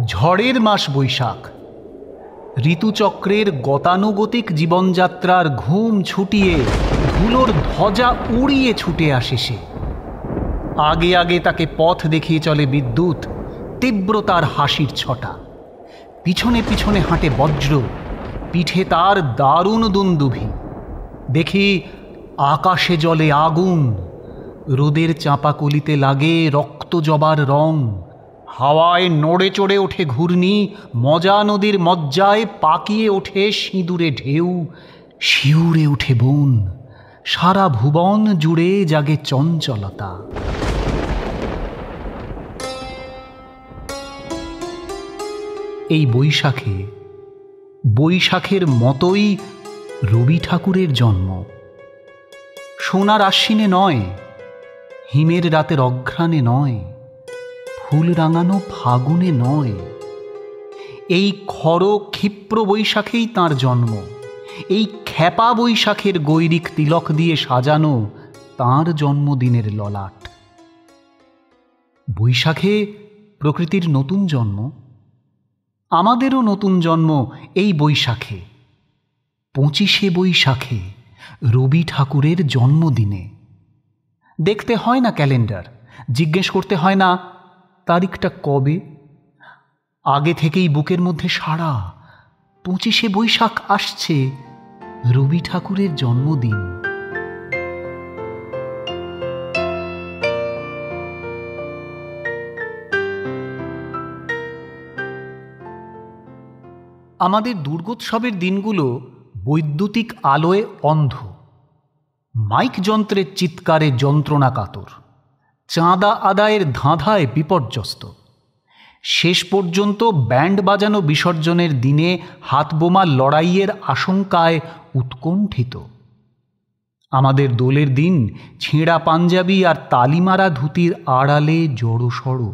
ঝড়ের মাস বৈশাখ। ঋতুচক্রের গতানুগতিক জীবনযাত্রার ঘুম ছুটিয়ে ধুলোর ধ্বজা উড়িয়ে ছুটে আসে সে। আগে আগে তাকে পথ দেখিয়ে চলে বিদ্যুৎ, তীব্র তার হাসির ছটা। পিছনে পিছনে হাঁটে বজ্র, পিঠে তার দারুণ দুন্দুভি। দেখি আকাশে জ্বলে আগুন, রোদের চাঁপাকলিতে লাগে রক্ত জবার রং। হাওয়ায় নড়ে চড়ে ওঠে ঘূর্ণি, মজা নদীর মজ্জায় পাকিয়ে ওঠে সিঁদুরে ঢেউ, শিউরে ওঠে বন। সারা ভুবন জুড়ে জাগে চঞ্চলতা। এই বৈশাখের মতোই রবি ঠাকুরের জন্ম। সোনার আশ্বিনে নয়, হিমের রাতের অঘ্রাণে নয়, ফুল রাঙানো ফাগুনে নয়। এই খর ক্ষিপ্র বৈশাখেই তাঁর জন্ম। এই খ্যাপা বৈশাখের গৈরিক তিলক দিয়ে সাজানো তাঁর জন্মদিনের ললাট। বৈশাখে প্রকৃতির নতুন জন্ম, আমাদেরও নতুন জন্ম এই বৈশাখে। 25শে বৈশাখে, রবি ঠাকুরের জন্মদিনে। দেখতে হয় না ক্যালেন্ডার, জিজ্ঞেস করতে হয় না তারিখটা কবে। আগে থেকেই বুকের মধ্যে সাড়া, 25শে বৈশাখ আসছে, রবি ঠাকুরের জন্মদিন। আমাদের দুর্গোৎসবের দিনগুলো বৈদ্যুতিক আলোয় অন্ধ, মাইক যন্ত্রের চিৎকারে যন্ত্রণা কাতর, চাঁদা আদায়ের ধাঁধায় বিপর্যস্ত। শেষ পর্যন্ত ব্যান্ড বাজানো বিসর্জনের দিনে হাতবোমা লড়াইয়ের আশঙ্কায় উৎকণ্ঠিত। আমাদের দোলের দিন ছেঁড়া পাঞ্জাবি আর তালিমারা ধুতির আড়ালে জড়সড়।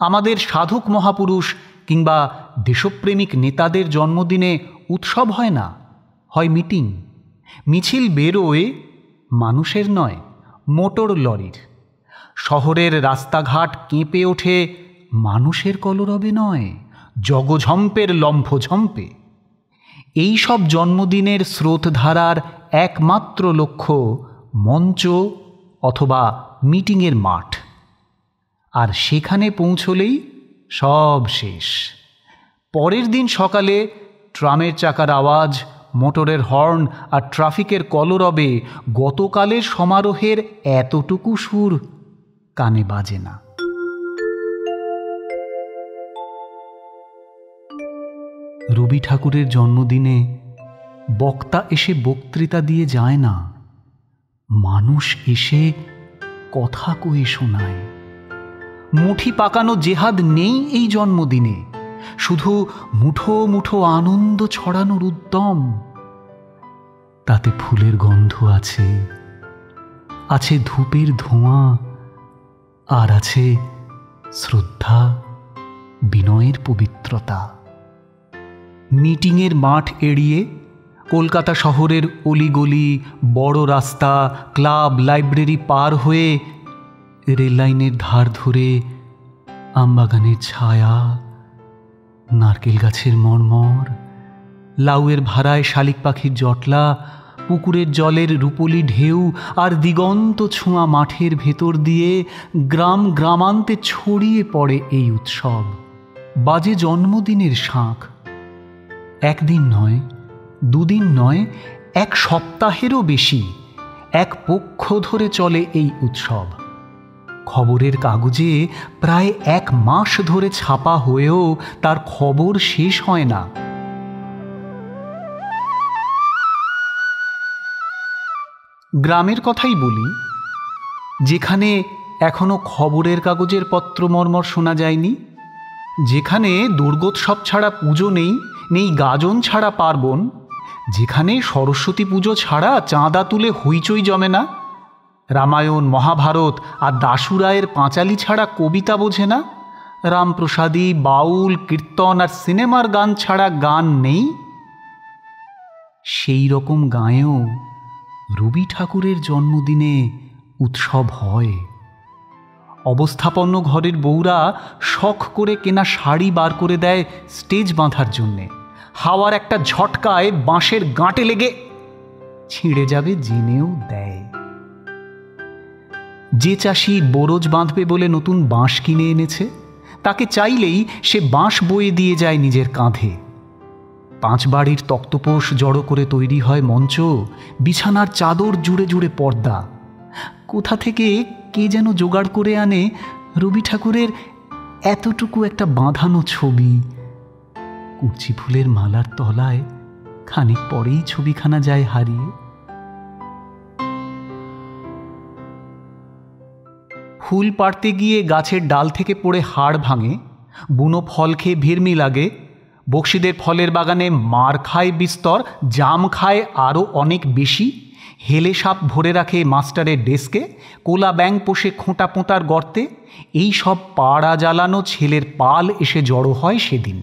আমাদের সাধক মহাপুরুষ কিংবা দেশপ্রেমিক নেতাদের জন্মদিনে উৎসব হয় না, হয় মিটিং। মিছিল বেরোয় মানুষের নয়, মোটর লরির। শহরের রাস্তাঘাট কেঁপে ওঠে মানুষের কলরবে নয়, জগঝম্পের লম্ফঝম্পে। এই সব জন্মদিনের স্রোতধারার একমাত্র লক্ষ্য মঞ্চ অথবা মিটিংয়ের মাঠ। আর সেখানে পৌঁছলেই সব শেষ। পরের দিন সকালে ট্রামের চাকার আওয়াজ, মোটরের হর্ন আর ট্রাফিকের কলরবে গতকালের সমারোহের এতটুকু সুর কানে বাজে না। রবি ঠাকুরের জন্মদিনে বক্তা এসে বক্তৃতা দিয়ে যায় না, মানুষ এসে কথা কয়ে শোনায়। মুঠি পাকানো জেহাদ নেই এই জন্মদিনে, শুধু মুঠো মুঠো আনন্দ ছড়ানোর উদ্যম। তাতে ফুলের গন্ধ আছে, আছে ধূপের ধোঁয়া, আর আছে শ্রদ্ধা, বিনয়ের পবিত্রতা। মিটিংয়ের মাঠ এড়িয়ে কলকাতা শহরের অলিগলি, বড় রাস্তা, ক্লাব, লাইব্রেরি পার হয়ে রেললাইনের ধার ধরে আমবাগানের ছায়া, নারকেল গাছের মর্মর, লাউয়ের ভাড়ায় শালিক পাখির জটলা, পুকুরের জলের রূপলি ঢেউ আর দিগন্ত ছোঁয়া মাঠের ভেতর দিয়ে গ্রামান্তে ছড়িয়ে পড়ে এই উৎসব। বাজে জন্মদিনের শাঁখ। একদিন নয়, দুদিন নয়, এক সপ্তাহেরও বেশি, এক পক্ষ ধরে চলে এই উৎসব। খবরের কাগজে প্রায় 1 মাস ধরে ছাপা হয়েও তার খবর শেষ হয় না। গ্রামের কথাই বলি, যেখানে এখনো খবরের কাগজের পত্রমর্মর শোনা যায়নি, যেখানে দুর্গোৎসব ছাড়া পুজো নেই, নেই গাজন ছাড়া পার্বণ, যেখানে সরস্বতী পুজো ছাড়া চাঁদা তুলে হইচই জমে না, রামায়ণ, মহাভারত আর দাশু রায়ের পাঁচালী ছাড়া কবিতা বোঝে না, রামপ্রসাদী, বাউল, কীর্তন আর সিনেমার গান ছাড়া গান নেই, সেই রকম গাঁয়েও রবি ঠাকুরের জন্মদিনে উৎসব হয়। অবস্থাপন্ন ঘরের বউরা শখ করে কেনা শাড়ি বার করে দেয় স্টেজ বাঁধার জন্যে। হাওয়ার একটা ঝটকায় বাঁশের গাঁটে লেগে ছিঁড়ে যাবে জেনেও দেয়। যে চাষি বোরজ বাঁধবে বলে নতুন বাঁশ কিনে এনেছে, তাকে চাইলেই সে বাঁশ বয়ে দিয়ে যায় নিজের কাঁধে। 5 বাড়ির তক্তপোষ জড়ো করে তৈরি হয় মঞ্চ, বিছানার চাদর জুড়ে জুড়ে পর্দা। কোথা থেকে কে যেন জোগাড় করে আনে রবি ঠাকুরের এতটুকু একটা বাঁধানো ছবি। কুচি ফুলের মালার তলায় খানিক পরেই ছবিখানা যায় হারিয়ে। ফুল পাড়তে গিয়ে গাছের ডাল থেকে পড়ে হাড় ভাঙে, বুনো ফল খেয়ে ভিড়মি লাগে, বক্সিদের ফলের বাগানে মার খায় বিস্তর, জাম খায় আরও অনেক বেশি, হেলে সাপ ভরে রাখে মাস্টারের ডেস্কে, কোলা ব্যাং পোষে খোঁটা পোঁতার গর্তে, এই সব পাড়া জ্বালানো ছেলের পাল এসে জড়ো হয় সেদিন।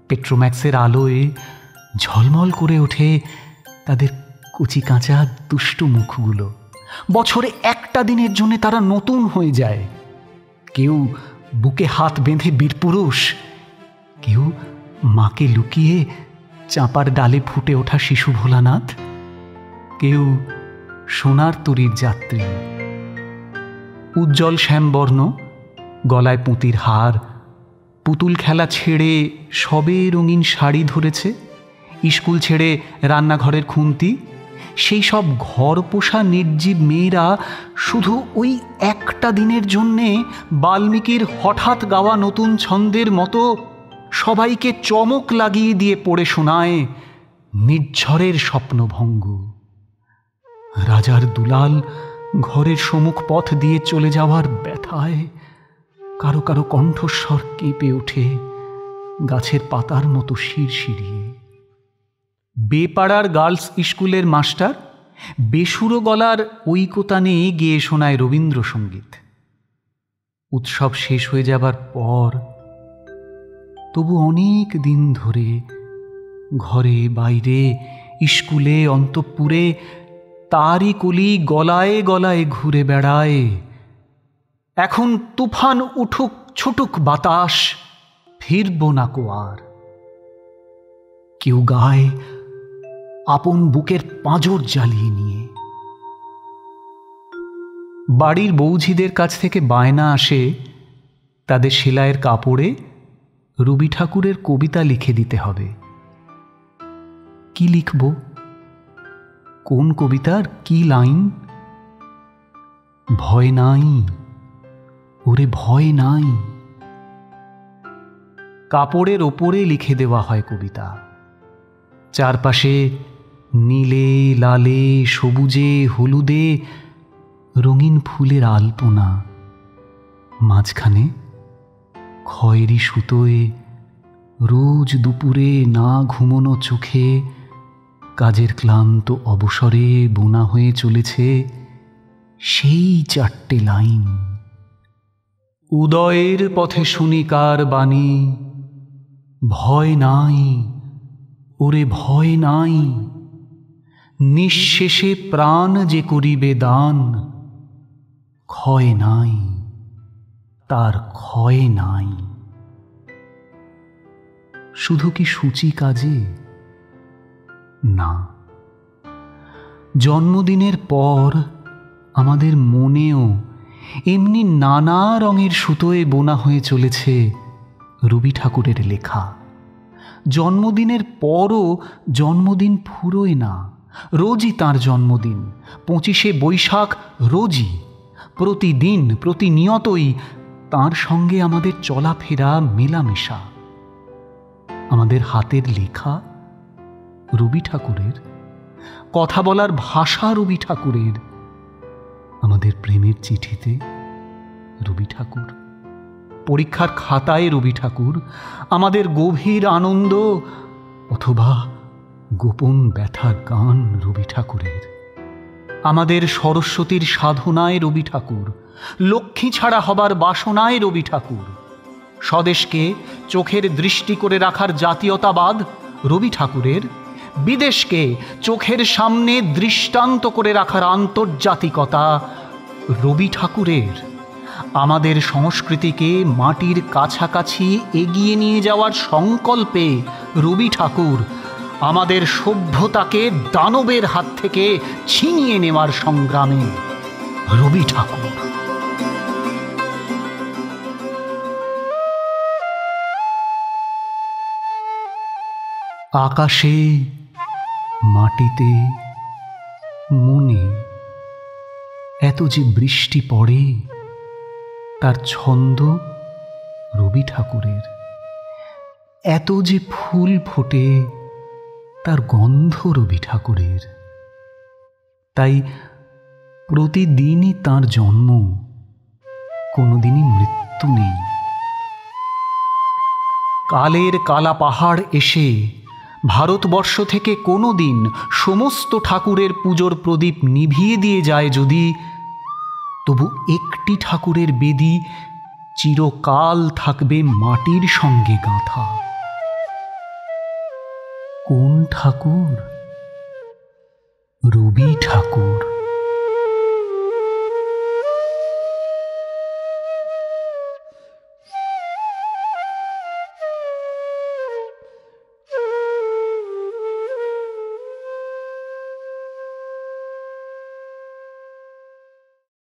পেট্রোম্যাক্সের আলোয় ঝলমল করে ওঠে তাদের কুচি কাঁচা দুষ্টু মুখগুলো। বছরে একটা দিনের জন্য তারা নতুন হয়ে যায়। কেউ বুকে হাত বেঁধে বীরপুরুষ, কেউ মাকে লুকিয়ে চাঁপার ডালে ফুটে ওঠা শিশু ভোলানাথ, কেউ সোনার তরীর যাত্রী। উজ্জ্বল শ্যামবর্ণ, গলায় পুঁতির হার, পুতুল খেলা ছেড়ে সবে রঙিন শাড়ি ধরেছে, স্কুল ছেড়ে রান্নাঘরের খুন্তি, সেই সব ঘর পোষা নির্জীব মেয়েরা শুধু ওই একটা দিনের জন্যে বাল্মীকির হঠাৎ গাওয়া নতুন ছন্দের মতো সবাইকে চমক লাগিয়ে দিয়ে পড়ে শোনায় নির্ঝরের স্বপ্নভঙ্গ। রাজার দুলাল ঘরের সম্মুখ পথ দিয়ে চলে যাওয়ার ব্যথায় কারো কারো কণ্ঠস্বর কেঁপে ওঠে গাছের পাতার মতো শিরশিরিয়ে। বেপাড়ার গার্লস স্কুলের মাস্টার বেসুরো গলার ঐকতানে গেয়ে শোনায় রবীন্দ্রসঙ্গীত। উৎসব শেষ হয়ে যাবার পর তবু অনেক দিন ধরে ঘরে বাইরে স্কুলে অন্তঃপুরে তারই কলি গলায় গলায় ঘুরে বেড়ায়। এখন তুফান উঠুক ছুটুক বাতাস, ফিরব না কো আর। কেউ গায় আপন বুকের পাঁজর জ্বালিয়ে নিয়ে। বাড়ির বৌঝিদের কাছ থেকে বায়না আসে তাদের সেলাইয়ের কাপড়ে রবি ঠাকুরের কবিতা লিখে দিতে হবে। কি লিখব? কোন কবিতার কি লাইন? ভয় নাই, ওরে ভয় নাই। কাপড়ের ওপরে লিখে দেওয়া হয় কবিতা। চারপাশে নীলে লালে সবুজে হলুদে রঙিন ফুলের আলপনা, মাঝখানে খয়েরি সুতোয় রোজ দুপুরে না ঘুমোনো চোখে কাজের ক্লান্ত অবসরে বোনা হয়ে চলেছে সেই 4টে লাইন। উদয়ের পথে শুনি কার বাণী, ভয় নাই, ওরে ভয় নাই। নিঃশেষে প্রাণ যে করিবে দান, ক্ষয় নাই, তার ক্ষয় নাই। শুধু কি সূচি কাজে? না, জন্মদিনের পর আমাদের মনেও এমনি নানা রঙের সুতোয় বোনা হয়ে চলেছে রবি ঠাকুরের লেখা। জন্মদিনের পরও জন্মদিন ফুরোয় না, রোজই তাঁর জন্মদিন। 25শে বৈশাখ রোজই, প্রতিদিন প্রতিনিয়তই তাঁর সঙ্গে আমাদের চলাফেরা মেলামেশা। আমাদের হাতের লেখা রবি ঠাকুরের, কথা বলার ভাষা রবি ঠাকুরের, আমাদের প্রেমের চিঠিতে রবি ঠাকুর, পরীক্ষার খাতায় রবি ঠাকুর, আমাদের গভীর আনন্দ অথবা গোপন ব্যথার গান রবি ঠাকুরের, আমাদের সরস্বতীর সাধনায় রবি ঠাকুর, লক্ষ্মী ছাড়া হবার বাসনায় রবি ঠাকুর, স্বদেশকে চোখের দৃষ্টি করে রাখার জাতীয়তাবাদ রবি ঠাকুরের, বিদেশকে চোখের সামনে দৃষ্টান্ত করে রাখার আন্তর্জাতিকতা রবি ঠাকুরের, আমাদের সংস্কৃতিকে মাটির কাছাকাছি এগিয়ে নিয়ে যাওয়ার সংকল্পে রবি ঠাকুর, আমাদের সভ্যতাকে দানবের হাত থেকে ছিনিয়ে নেওয়ার সংগ্রামে রবি ঠাকুর। আকাশে, মাটিতে, মনে এত যে বৃষ্টি পড়ে তার ছন্দ রবি ঠাকুরের, এত যে ফুল ফোটে তার গন্ধ রবি ঠাকুরের। তাই প্রতিদিনই তাঁর জন্ম, কোনোদিনই মৃত্যু নেই। কালের কালা পাহাড় এসে ভারতবর্ষ থেকে কোনো দিন সমস্ত ঠাকুরের পুজোর প্রদীপ নিভিয়ে দিয়ে যায় যদি, তবু একটি ঠাকুরের বেদি চিরকাল থাকবে মাটির সঙ্গে গাঁথা। কোন ঠাকুর? রবি ঠাকুর।